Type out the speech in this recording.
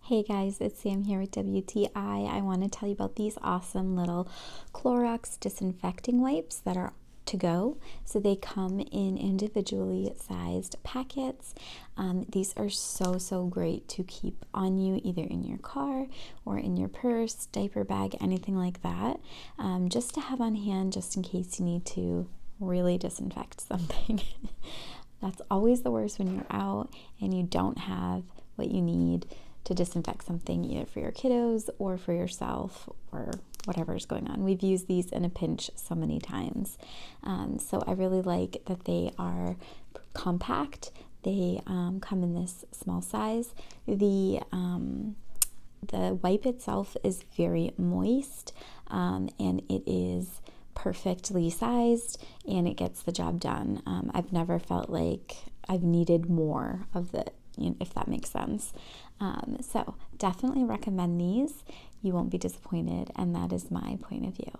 Hey guys, it's Sam here with WTI. I want to tell you about these awesome little Clorox disinfecting wipes that are to go. So they come in individually sized packets. These are so great to keep on you, either in your car or in your purse, diaper bag, anything like that. Just to have on hand just in case you need to really disinfect something. That's always the worst when you're out and you don't have what you need to disinfect something, either for your kiddos or for yourself or whatever is going on. We've used these in a pinch so many times. So I really like that they are compact. They come in this small size. The wipe itself is very moist, and it is perfectly sized, and it gets the job done. I've never felt like I've needed more of the, if that makes sense. So definitely recommend these. You won't be disappointed, and that is my point of view.